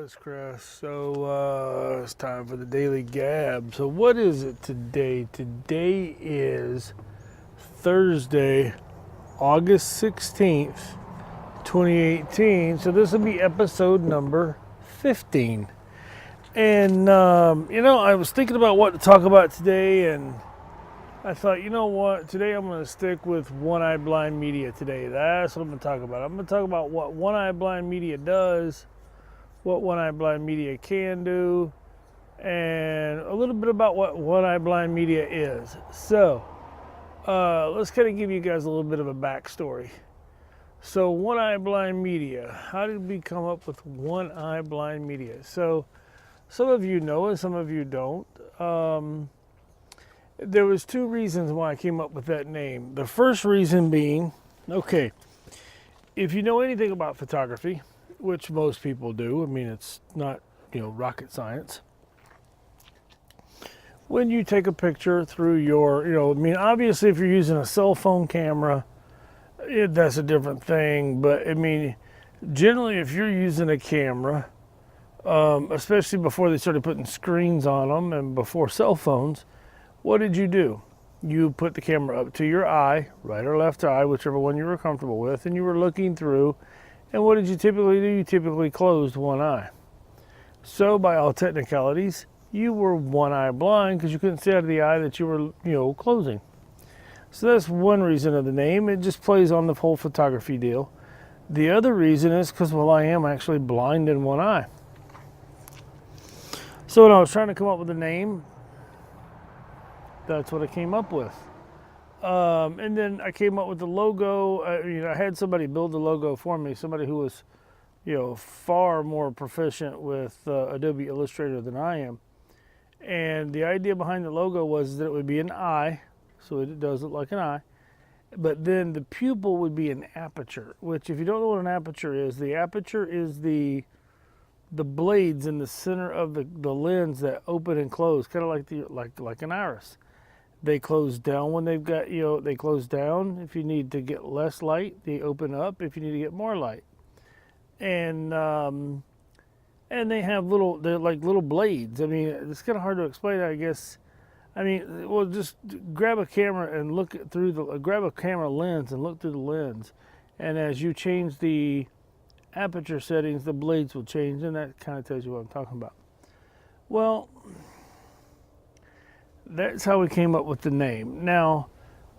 it's Chris. So it's time for the Daily Gab. So what is it today? Today is Thursday, August 16th, 2018. So this will be episode number 15. And, I was thinking about what to talk about today, and I thought, you know what, today I'm going to stick with One Eye Blind Media today. That's what I'm going to talk about. I'm going to talk about what One Eye Blind Media does, what One Eye Blind Media can do, and a little bit about what One Eye Blind Media is. So, let's kind of give you guys a little bit of a backstory. So, One Eye Blind Media, how did we come up with One Eye Blind Media? So, some of you know and some of you don't. There was two reasons why I came up with that name. The first reason being, okay, if you know anything about photography, which most people do, I mean, it's not, rocket science. When you take a picture through your, obviously if you're using a cell phone camera, that's a different thing. But, generally if you're using a camera, especially before they started putting screens on them and before cell phones, what did you do? You put the camera up to your eye, right or left eye, whichever one you were comfortable with, and you were looking through. And what did you typically do? You typically closed one eye. So by all technicalities, you were one eye blind because you couldn't see out of the eye that you were, closing. So that's one reason of the name. It just plays on the whole photography deal. The other reason is because, I am actually blind in one eye. So when I was trying to come up with a name, that's what I came up with. And then I came up with the logo. I had somebody build the logo for me, somebody who was, far more proficient with Adobe Illustrator than I am. And the idea behind the logo was that it would be an eye, so it does look like an eye. But then the pupil would be an aperture, which if you don't know what an aperture is, the aperture is the blades in the center of the lens that open and close, kind of like an iris. They close down when they've got, they close down if you need to get less light. They open up if you need to get more light. And they have they're like little blades. It's kind of hard to explain, I guess. Just grab a camera and look through grab a camera lens and look through the lens. And as you change the aperture settings, the blades will change, and that kind of tells you what I'm talking about. Well, that's how we came up with the name. Now,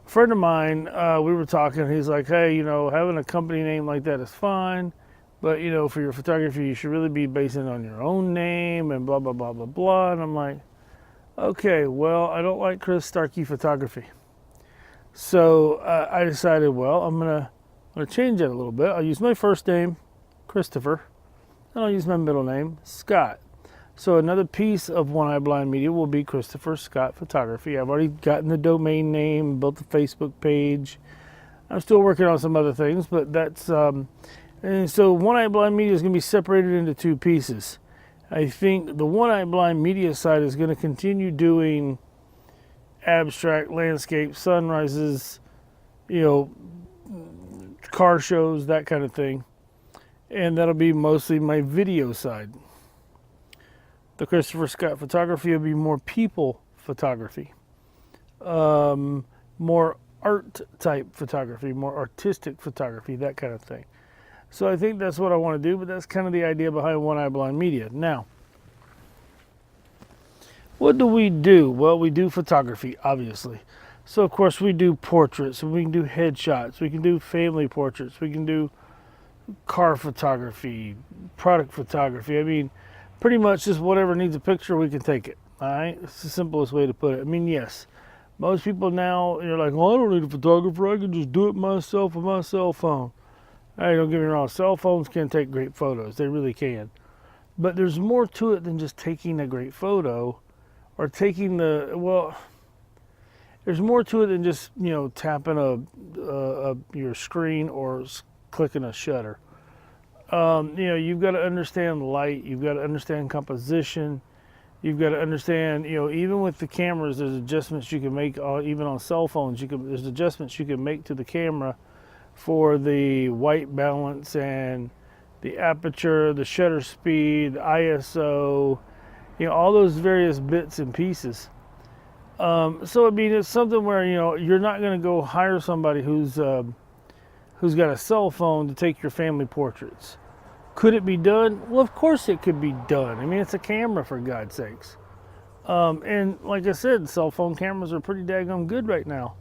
a friend of mine, we were talking, he's like, hey, having a company name like that is fine, but, for your photography, you should really be basing it on your own name and blah, blah, blah, blah, blah. And I'm like, okay, well, I don't like Chris Starkey Photography. So I decided, well, I'm gonna change it a little bit. I'll use my first name, Christopher, and I'll use my middle name, Scott. So another piece of One Eye Blind Media will be Christopher Scott Photography. I've already gotten the domain name, built the Facebook page. I'm still working on some other things, but that's and so One Eye Blind Media is going to be separated into two pieces. I think the One Eye Blind Media side is going to continue doing abstract landscape, sunrises, car shows, that kind of thing. And that'll be mostly my video side. The Christopher Scott Photography will be more people photography, more art type photography, more artistic photography, that kind of thing. So I think that's what I want to do, but that's kind of the idea behind One Eye Blind Media. Now, what do? Well, we do photography, obviously. So of course we do portraits, and we can do headshots, we can do family portraits, we can do car photography, product photography. Pretty much just whatever needs a picture, we can take it. All right, it's the simplest way to put it. Yes, most people now, you're like, well, I don't need a photographer. I can just do it myself with my cell phone. All right, don't get me wrong. Cell phones can take great photos. They really can. But there's more to it than just taking a great photo or taking there's more to it than just, tapping your screen or clicking a shutter. You've got to understand light. You've got to understand composition. You've got to understand, even with the cameras, there's adjustments you can make, even on cell phones. There's adjustments you can make to the camera for the white balance and the aperture, the shutter speed, the ISO, all those various bits and pieces. So I mean, it's something where you're not going to go hire somebody who's got a cell phone to take your family portraits. Could it be done? Well, of course it could be done. I mean, it's a camera, for God's sakes. And like I said, cell phone cameras are pretty daggone good right now.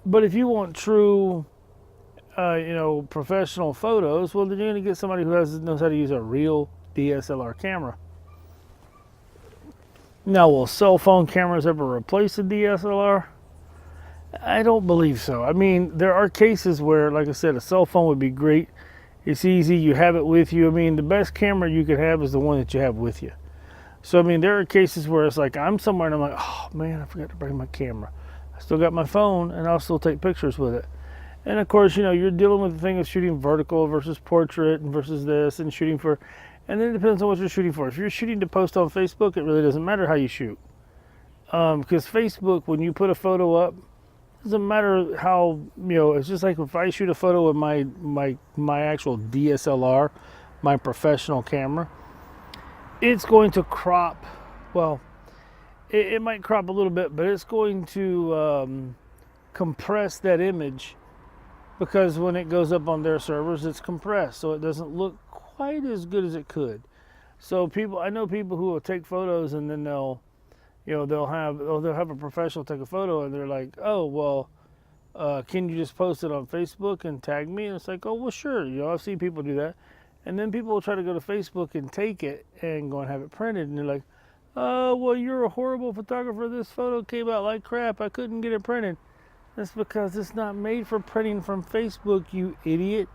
But if you want true, professional photos, well, then you're going to get somebody who knows how to use a real DSLR camera. Now, will cell phone cameras ever replace a DSLR? I don't believe so. I mean, there are cases where, like I said, a cell phone would be great. It's easy. You have it with you. I mean, the best camera you could have is the one that you have with you. So, I mean, there are cases where it's like I'm somewhere and I'm like, oh, man, I forgot to bring my camera. I still got my phone, and I'll still take pictures with it. And, of course, you're dealing with the thing of shooting vertical versus portrait and versus this and shooting for... And then it depends on what you're shooting for. If you're shooting to post on Facebook, it really doesn't matter how you shoot. Because Facebook, when you put a photo up, it doesn't matter how, it's just like if I shoot a photo with my actual DSLR, my professional camera, it's going to crop, well, it might crop a little bit, but it's going to compress that image, because when it goes up on their servers, it's compressed, so it doesn't look quite as good as it could. So I know people who will take photos and then they'll have a professional take a photo and they're like, oh, well, can you just post it on Facebook and tag me? And it's like, oh, well, sure. I've seen people do that. And then people will try to go to Facebook and take it and go and have it printed. And they're like, oh, well, you're a horrible photographer. This photo came out like crap. I couldn't get it printed. That's because it's not made for printing from Facebook, you idiot.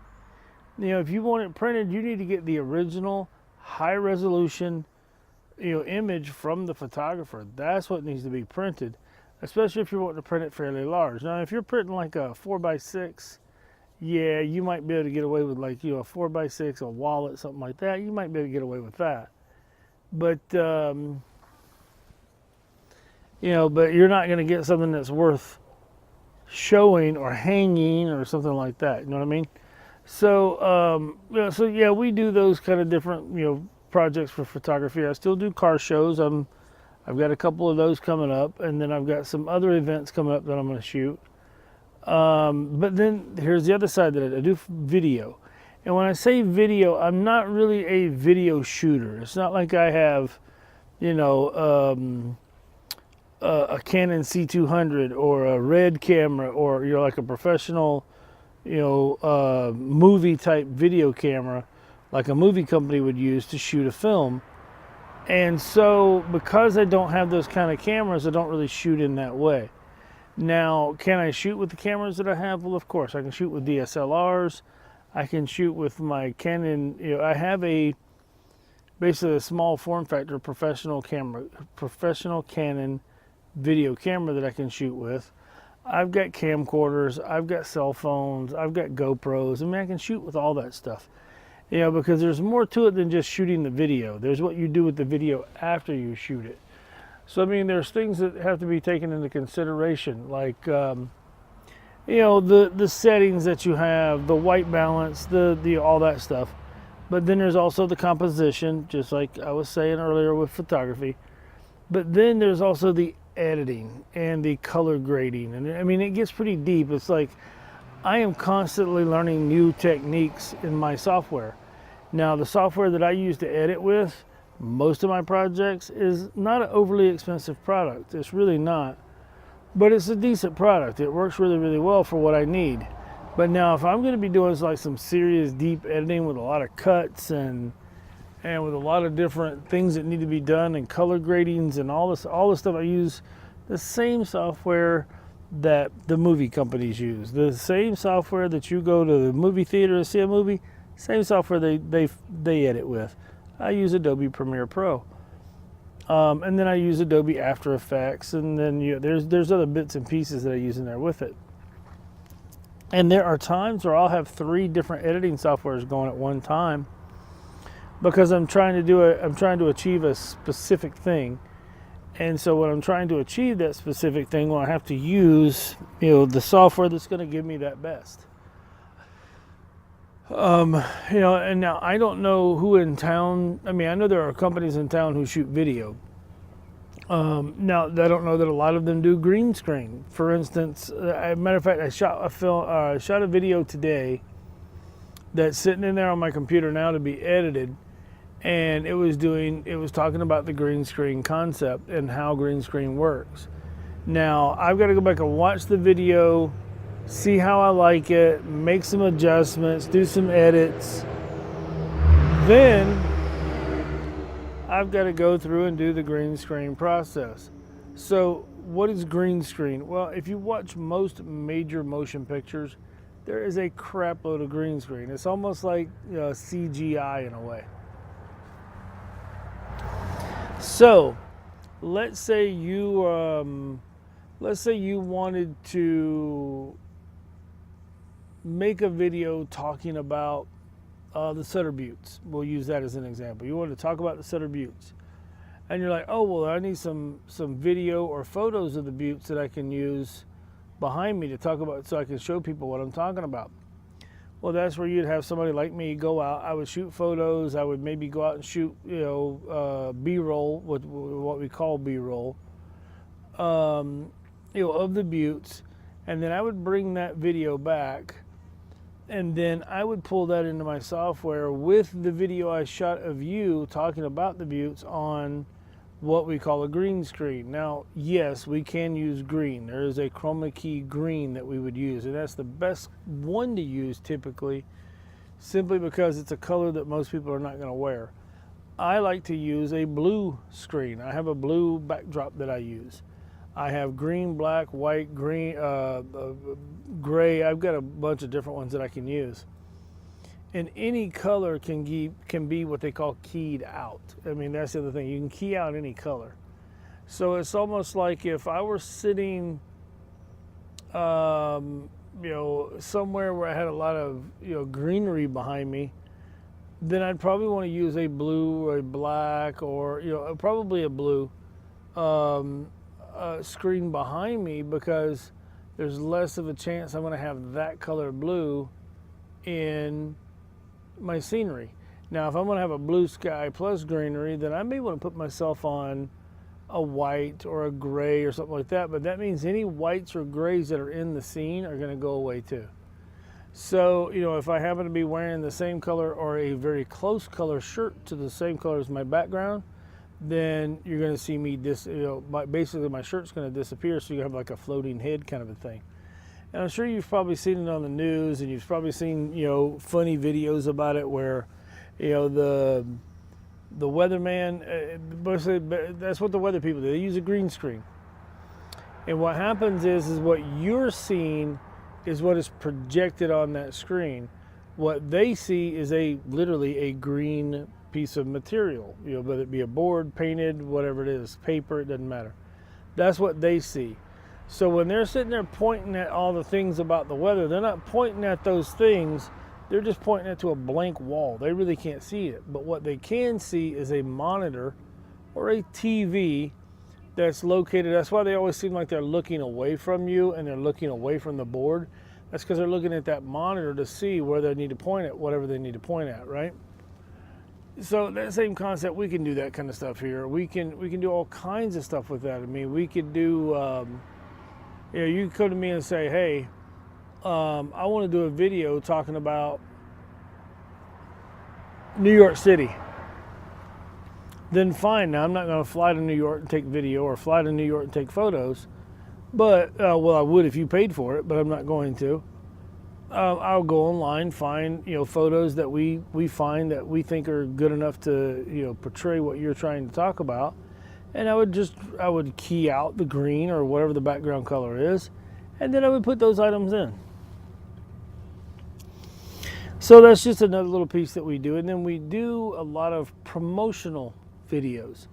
If you want it printed, you need to get the original high resolution image from the photographer. That's what needs to be printed, especially if you're wanting to print it fairly large. Now, if you're printing like a 4x6, yeah, you might be able to get away with like a 4x6, a wallet, something like that. You might be able to get away with that. But but you're not going to get something that's worth showing or hanging or something like that. You know what I mean? So yeah, we do those kind of different projects for photography. I still do car shows. I've got a couple of those coming up, and then I've got some other events coming up that I'm going to shoot. But then here's the other side of it. I do video. And when I say video, I'm not really a video shooter. It's not like I have, a Canon C200 or a Red camera or, like a professional, movie type video camera like a movie company would use to shoot a film. And so because I don't have those kind of cameras, I don't really shoot in that way. Now, can I shoot with the cameras that I have? Well, of course, I can shoot with DSLRs. I can shoot with my Canon. I have basically a small form factor professional Canon video camera that I can shoot with. I've got camcorders, I've got cell phones, I've got GoPros. I mean, I can shoot with all that stuff. Because there's more to it than just shooting the video. There's what you do with the video after you shoot it. So, I mean, there's things that have to be taken into consideration, like, the settings that you have, the white balance, the all that stuff. But then there's also the composition, just like I was saying earlier with photography. But then there's also the editing and the color grading. And I mean, it gets pretty deep. It's like I am constantly learning new techniques in my software. Now, the software that I use to edit with most of my projects is not an overly expensive product. It's really not. But it's a decent product. It works really, really well for what I need. But now, if I'm going to be doing like some serious deep editing with a lot of cuts and with a lot of different things that need to be done and color gradings and all this stuff, I use the same software that the movie companies use. The same software that you go to the movie theater to see a movie, same software they edit with. I use Adobe Premiere Pro. And then I use Adobe After Effects, and then there's other bits and pieces that I use in there with it. And there are times where I'll have 3 different editing softwares going at one time, because I'm trying to achieve a specific thing. And so when I'm trying to achieve that specific thing, well, I have to use the software that's going to give me that best. You know, and now I don't know who in town. I mean, I know there are companies in town who shoot video. Now, I don't know that a lot of them do green screen. For instance, as a matter of fact, I shot a video today that's sitting in there on my computer now to be edited, and it was talking about the green screen concept and how green screen works. Now, I've got to go back and watch the video, see how I like it, make some adjustments, do some edits. Then I've got to go through and do the green screen process. So what is green screen? Well, if you watch most major motion pictures, there is a crap load of green screen. It's almost like CGI in a way. So let's say you wanted to make a video talking about the Sutter Buttes. We'll use that as an example. You want to talk about the Sutter Buttes, and you're like, oh well, I need some video or photos of the buttes that I can use behind me to talk about, so I can show people what I'm talking about. Well, that's where you'd have somebody like me go out. I would shoot photos. I would maybe go out and shoot, B-roll, what we call B-roll, of the buttes, and then I would bring that video back. And then I would pull that into my software with the video I shot of you talking about the buttes on what we call a green screen. Now, yes, we can use green. There is a chroma key green that we would use, and that's the best one to use typically, simply because it's a color that most people are not going to wear. I like to use a blue screen. I have a blue backdrop that I use. I have green, black, white, green, gray. I've got a bunch of different ones that I can use. And any color can be what they call keyed out. I mean, that's the other thing. You can key out any color. So it's almost like if I were sitting, somewhere where I had a lot of, greenery behind me, then I'd probably want to use a blue or a black or, probably a blue screen behind me, because there's less of a chance I'm going to have that color blue in my scenery. Now, if I'm going to have a blue sky plus greenery, then I may want to put myself on a white or a gray or something like that, but that means any whites or grays that are in the scene are going to go away too. So, if I happen to be wearing the same color or a very close color shirt to the same color as my background, then you're going to see me basically my shirt's going to disappear, so you have like a floating head kind of a thing. And I'm sure you've probably seen it on the news, and you've probably seen funny videos about it where the weatherman, that's what the weather people do. They use a green screen, and what happens is what you're seeing is what is projected on that screen. What they see is literally a green piece of material, whether it be a board, painted, whatever it is, paper, it doesn't matter. That's what they see. So when they're sitting there pointing at all the things about the weather, they're not pointing at those things, they're just pointing it to a blank wall. They really can't see it. But what they can see is a monitor or a TV that's located. That's why they always seem like they're looking away from you and they're looking away from the board. That's because they're looking at that monitor to see where they need to point at, whatever they need to point at, right? So that same concept, we can do that kind of stuff here. We can do all kinds of stuff with that. I mean, we could do, you come to me and say, hey, I want to do a video talking about New York City. Then fine. Now, I'm not going to fly to New York and take video or fly to New York and take photos. But, I would if you paid for it, but I'm not going to. I'll go online, find photos that we find that we think are good enough to portray what you're trying to talk about, and I would key out the green or whatever the background color is, and then I would put those items in. So that's just another little piece that we do, and then we do a lot of promotional videos.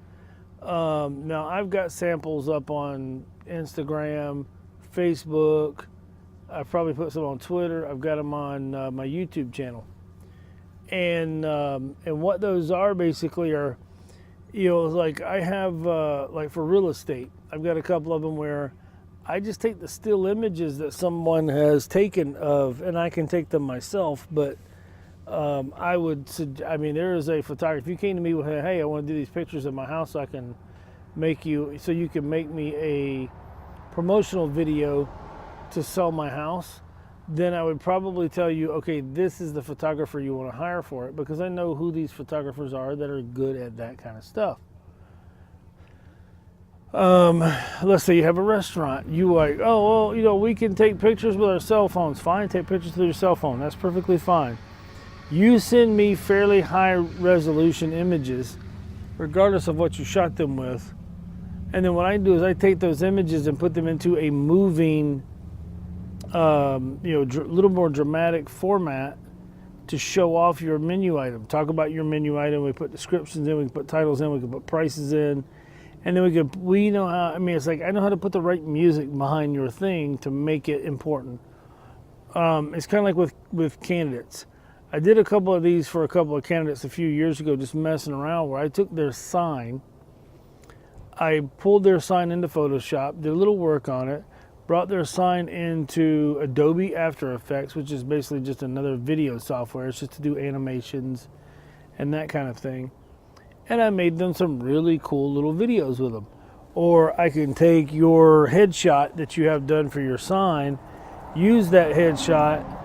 Now I've got samples up on Instagram, Facebook. I've probably put some on Twitter. I've got them on my YouTube channel, and what those are basically are, like I have like for real estate. I've got a couple of them where I just take the still images that someone has taken of, and I can take them myself, but I mean, there is a photographer. If you came to me with, hey, I want to do these pictures of my house, so you can make me a promotional video to sell my house, then I would probably tell you, okay, this is the photographer you want to hire for it, because I know who these photographers are that are good at that kind of stuff. Let's say you have a restaurant. You like, oh, well, we can take pictures with our cell phones. Fine, take pictures with your cell phone. That's perfectly fine. You send me fairly high resolution images, regardless of what you shot them with. And then what I do is I take those images and put them into a moving, little more dramatic format to show off your menu item. Talk about your menu item. We put descriptions in, we can put titles in, we can put prices in. And then we know how, it's like, I know how to put the right music behind your thing to make it important. It's kind of like with candidates. I did a couple of these for a couple of candidates a few years ago, just messing around, where I took their sign, I pulled their sign into Photoshop, did a little work on it, brought their sign into Adobe After Effects, which is basically just another video software. It's just to do animations and that kind of thing. And I made them some really cool little videos with them. Or I can take your headshot that you have done for your sign, use that headshot,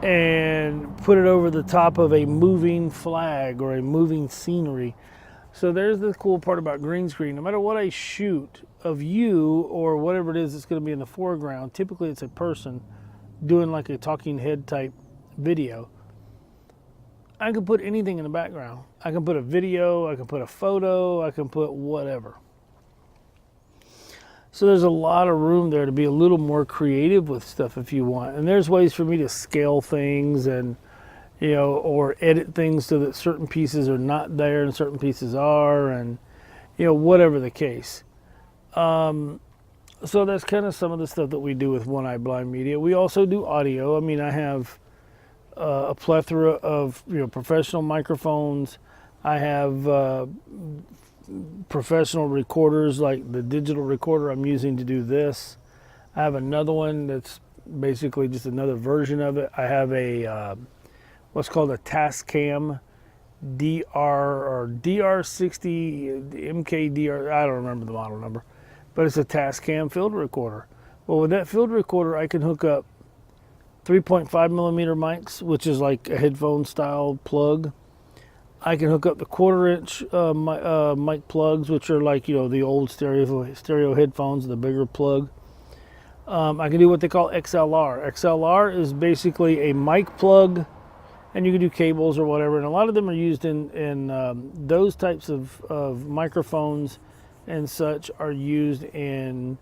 and put it over the top of a moving flag or a moving scenery. So there's the cool part about green screen. No matter what I shoot of you or whatever it is that's going to be in the foreground, typically it's a person doing like a talking head type video. I can put anything in the background. I can put a video, I can put a photo, I can put whatever. So there's a lot of room there to be a little more creative with stuff if you want. And there's ways for me to scale things and, or edit things so that certain pieces are not there and certain pieces are, and, whatever the case. So that's kind of some of the stuff that we do with One Eye Blind Media. We also do audio. I have a plethora of professional microphones. I have professional recorders, like the digital recorder I'm using to do this. I have another one that's basically just another version of it. I have a what's called a Tascam DR or DR60 MKDR. I don't remember the model number, but it's a Tascam field recorder. Well, with that field recorder, I can hook up 3.5 millimeter mics, which is like a headphone style plug. I can hook up the 1/4 inch mic plugs, which are like, the old stereo headphones, the bigger plug. I can do what they call XLR. XLR is basically a mic plug, and you can do cables or whatever. And a lot of them are used in those types of microphones and such are used in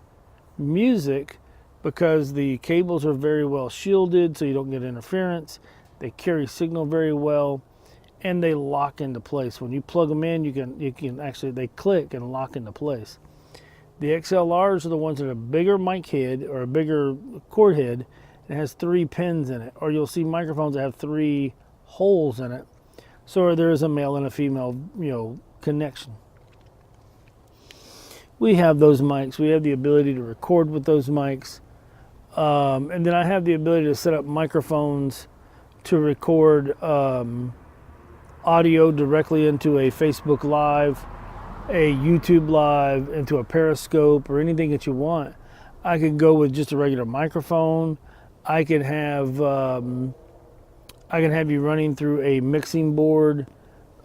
music, because the cables are very well shielded so you don't get interference. They carry signal very well, and they lock into place. When you plug them in, you can actually, they click and lock into place. The XLRs are the ones that are a bigger mic head or a bigger cord head, and it has 3 pins in it. Or you'll see microphones that have 3 holes in it. So there is a male and a female, connection. We have those mics. We have the ability to record with those mics. And then I have the ability to set up microphones to record audio directly into a Facebook Live, a YouTube Live, into a Periscope, or anything that you want. I can go with just a regular microphone. I can have you running through a mixing board.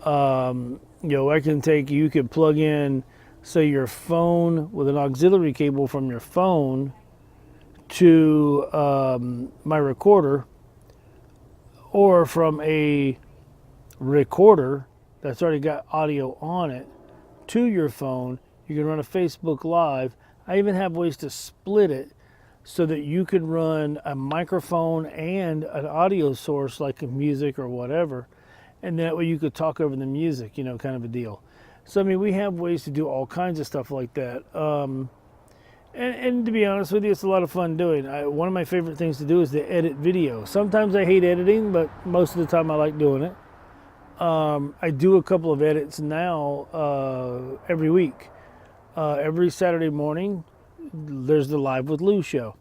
You could plug in, say, your phone with an auxiliary cable from your phone to my recorder, or from a recorder that's already got audio on it to your phone. You can run a Facebook Live. I even have ways to split it so that you can run a microphone and an audio source like music or whatever, and that way you could talk over the music, kind of a deal. So we have ways to do all kinds of stuff like that. And to be honest with you, it's a lot of fun doing. One of my favorite things to do is to edit video. Sometimes I hate editing, but most of the time I like doing it. I do a couple of edits now every week. Every Saturday morning, there's the Live with Lou show.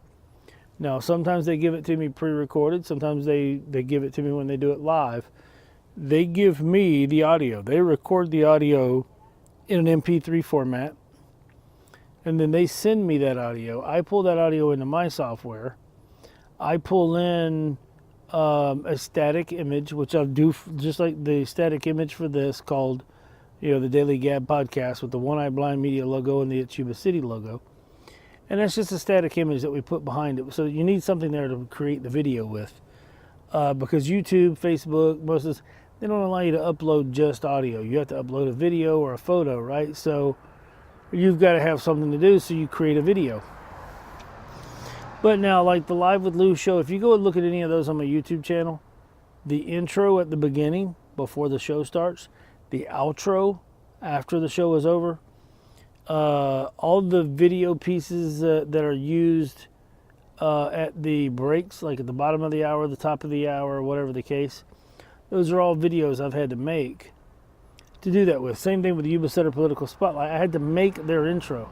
Now, sometimes they give it to me pre-recorded. Sometimes they give it to me when they do it live. They give me the audio. They record the audio in an MP3 format, and then they send me that audio. I pull that audio into my software. I pull in a static image, which I'll do just like the static image for this, called, the Daily Gab podcast with the One Eye Blind Media logo and the It's Yuba City logo. And that's just a static image that we put behind it. So you need something there to create the video with. Because YouTube, Facebook, most of this, they don't allow you to upload just audio. You have to upload a video or a photo, right? So you've got to have something to do, so you create a video. But now, like the Live with Lou show, if you go and look at any of those on my YouTube channel, the intro at the beginning, before the show starts, the outro after the show is over, all the video pieces that are used at the breaks, like at the bottom of the hour, the top of the hour, whatever the case, those are all videos I've had to make to do that with. Same thing with the Yuba Sutter Political Spotlight. I had to make their intro.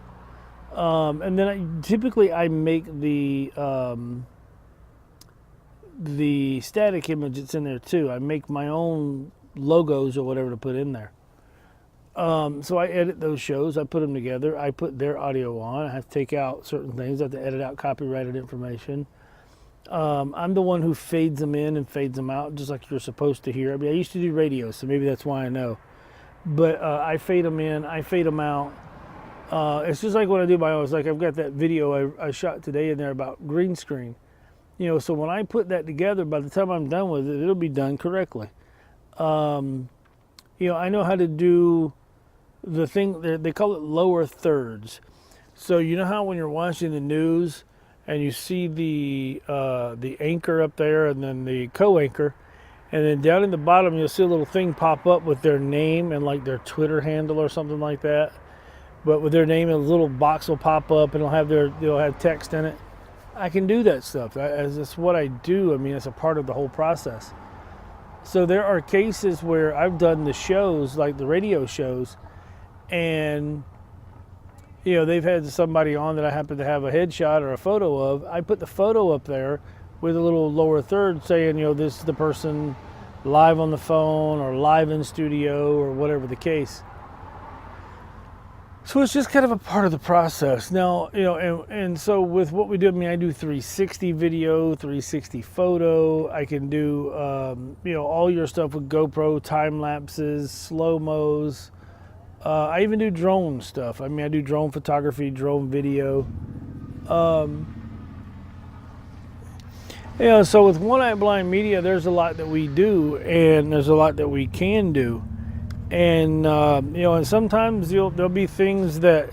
And then typically I make the static image that's in there too. I make my own logos or whatever to put in there. So I edit those shows. I put them together. I put their audio on. I have to take out certain things. I have to edit out copyrighted information. I'm the one who fades them in and fades them out, just like you're supposed to hear. I mean, I used to do radio, so maybe that's why I know. But I fade them in. I fade them out. It's just like what I do my own. It's like I've got that video I shot today in there about green screen. So when I put that together, by the time I'm done with it, it'll be done correctly. I know how to do the thing, they call it lower thirds. So you know how when you're watching the news and you see the anchor up there and then the co-anchor, and then down in the bottom you'll see a little thing pop up with their name and like their Twitter handle or something like that. But with their name, a little box will pop up and they'll have text in it. I can do that stuff. That's what I do. I mean, it's a part of the whole process. So there are cases where I've done the shows, like the radio shows, and they've had somebody on that I happen to have a headshot or a photo of. I put the photo up there with a little lower third saying, this is the person live on the phone or live in studio or whatever the case. So it's just kind of a part of the process. Now, and so with what we do, I mean, I do 360 video, 360 photo. I can do, all your stuff with GoPro, time lapses, slow-mos. I even do drone stuff. I mean, I do drone photography, drone video. So with One Eye Blind Media, there's a lot that we do, and there's a lot that we can do. And, and sometimes there'll be things that,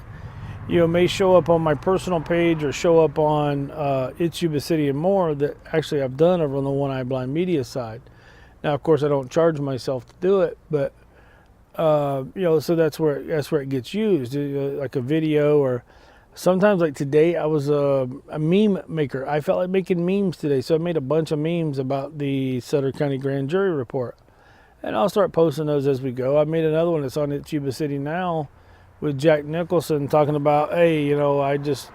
may show up on my personal page or show up on It's Yuba City and More that actually I've done over on the One Eye Blind Media side. Now, of course, I don't charge myself to do it, but, so that's where it gets used, like a video. Or sometimes, like today, I was a meme maker. I felt like making memes today, so I made a bunch of memes about the Sutter County Grand Jury Report. And I'll start posting those as we go. I made another one that's on It's Yuba City Now with Jack Nicholson talking about, hey, I just,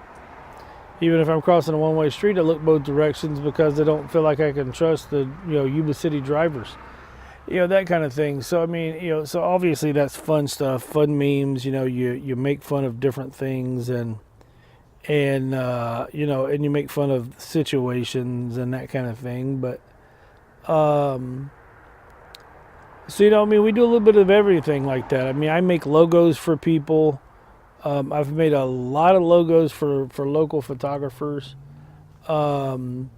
even if I'm crossing a one-way street, I look both directions because I don't feel like I can trust the, Yuba City drivers. That kind of thing. So, I mean, so obviously that's fun stuff, fun memes. You make fun of different things and you make fun of situations and that kind of thing. But, so, we do a little bit of everything like that. I mean, I make logos for people. I've made a lot of logos for local photographers. There'll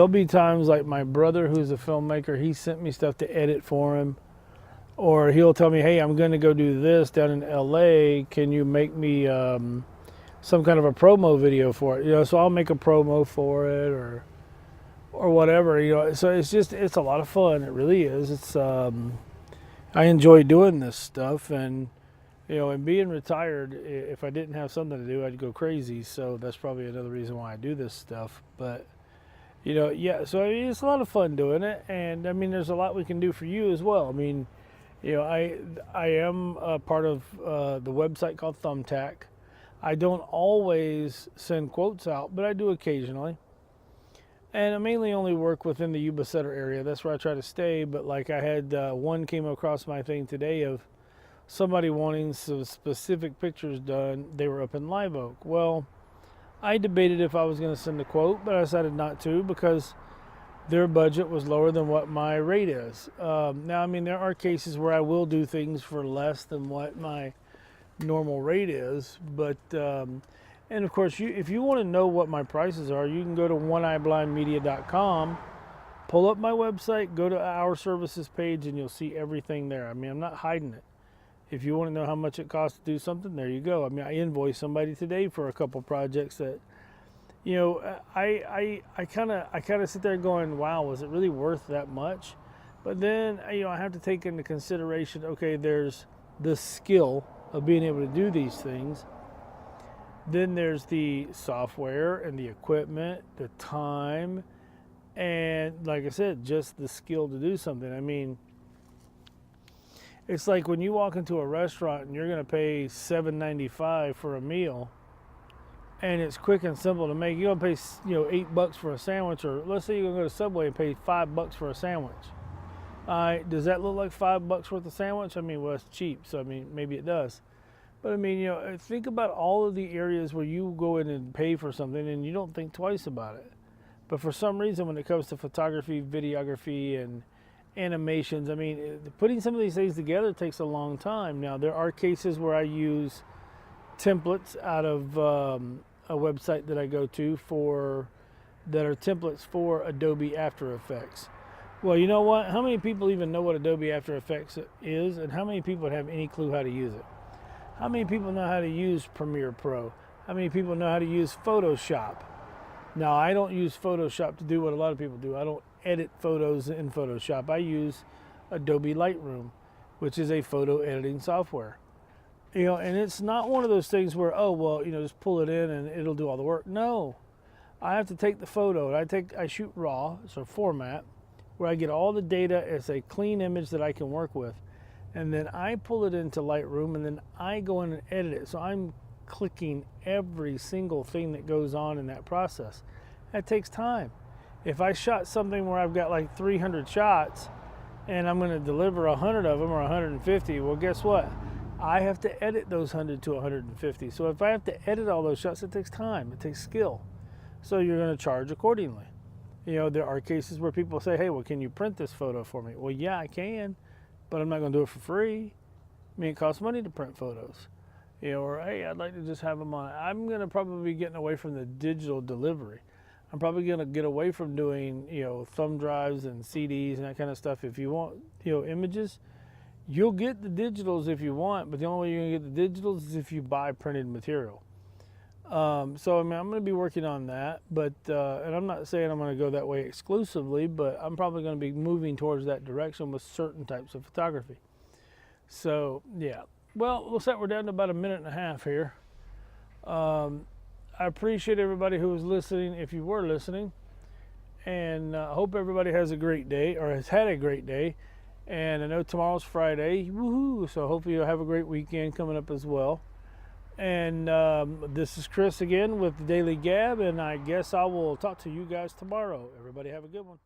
be times like my brother, who's a filmmaker, he sent me stuff to edit for him. Or he'll tell me, hey, I'm going to go do this down in LA. Can you make me some kind of a promo video for it? So I'll make a promo for it or whatever, so it's a lot of fun. It really is. It's I enjoy doing this stuff, and and being retired, if I didn't have something to do, I'd go crazy. So that's probably another reason why I do this stuff. But yeah, so it's a lot of fun doing it, and I mean, there's a lot we can do for you as well. I mean, I am a part of the website called Thumbtack. I don't always send quotes out, but I do occasionally. And I mainly only work within the Yuba Sutter area. That's where I try to stay. But like I had one came across my thing today of somebody wanting some specific pictures done. They were up in Live Oak. Well, I debated if I was going to send a quote, but I decided not to because their budget was lower than what my rate is. Now, I mean, there are cases where I will do things for less than what my normal rate is, but and of course, if you want to know what my prices are, you can go to oneeyeblindmedia.com, pull up my website, go to our services page, and you'll see everything there. I mean, I'm not hiding it. If you want to know how much it costs to do something, there you go. I mean, I invoiced somebody today for a couple projects that, you know, I kind of sit there going, wow, was it really worth that much? But then, you know, I have to take into consideration, okay, there's the skill of being able to do these things. Then there's the software and the equipment, the time, and like I said, just the skill to do something. I mean, it's like when you walk into a restaurant and you're going to pay $7.95 for a meal, and it's quick and simple to make. You're going to pay, you know, $8 for a sandwich, or let's say you're going to go to Subway and pay $5 for a sandwich. All right, does that look like $5 worth of sandwich? I mean, well, it's cheap, so I mean, maybe it does. But I mean, you know, think about all of the areas where you go in and pay for something and you don't think twice about it. But for some reason, when it comes to photography, videography, and animations, I mean, putting some of these things together takes a long time. Now, there are cases where I use templates out of a website that I go to that are templates for Adobe After Effects. Well, you know what? How many people even know what Adobe After Effects is, and how many people have any clue how to use it? How many people know how to use Premiere Pro? How many people know how to use Photoshop? Now, I don't use Photoshop to do what a lot of people do. I don't edit photos in Photoshop. I use Adobe Lightroom, which is a photo editing software. You know, and it's not one of those things where, oh, well, you know, just pull it in and it'll do all the work. No, I have to take the photo and I shoot RAW, so format, where I get all the data as a clean image that I can work with. And then I pull it into Lightroom and then I go in and edit it. So I'm clicking every single thing that goes on in that process. That takes time. If I shot something where I've got like 300 shots and I'm going to deliver 100 of them or 150, well, guess what? I have to edit those 100 to 150. So if I have to edit all those shots, it takes time. It takes skill. So you're going to charge accordingly. You know, there are cases where people say, hey, well, can you print this photo for me? Well, yeah, I can, but I'm not going to do it for free. I mean, it costs money to print photos. You know, or hey, I'd like to just have them on. I'm going to probably be getting away from the digital delivery. I'm probably going to get away from doing, you know, thumb drives and CDs and that kind of stuff. If you want, you know, images, you'll get the digitals if you want, but the only way you're going to get the digitals is if you buy printed material. So I mean, I'm going to be working on that, but and I'm not saying I'm going to go that way exclusively, but I'm probably going to be moving towards that direction with certain types of photography. So yeah, well, looks like we're down to about a minute and a half here. I appreciate everybody who was listening, if you were listening, and I hope everybody has a great day or has had a great day. And I know tomorrow's Friday, woohoo! So hopefully you'll have a great weekend coming up as well. And this is Chris again with the Daily Gab, and I guess I will talk to you guys tomorrow. Everybody have a good one.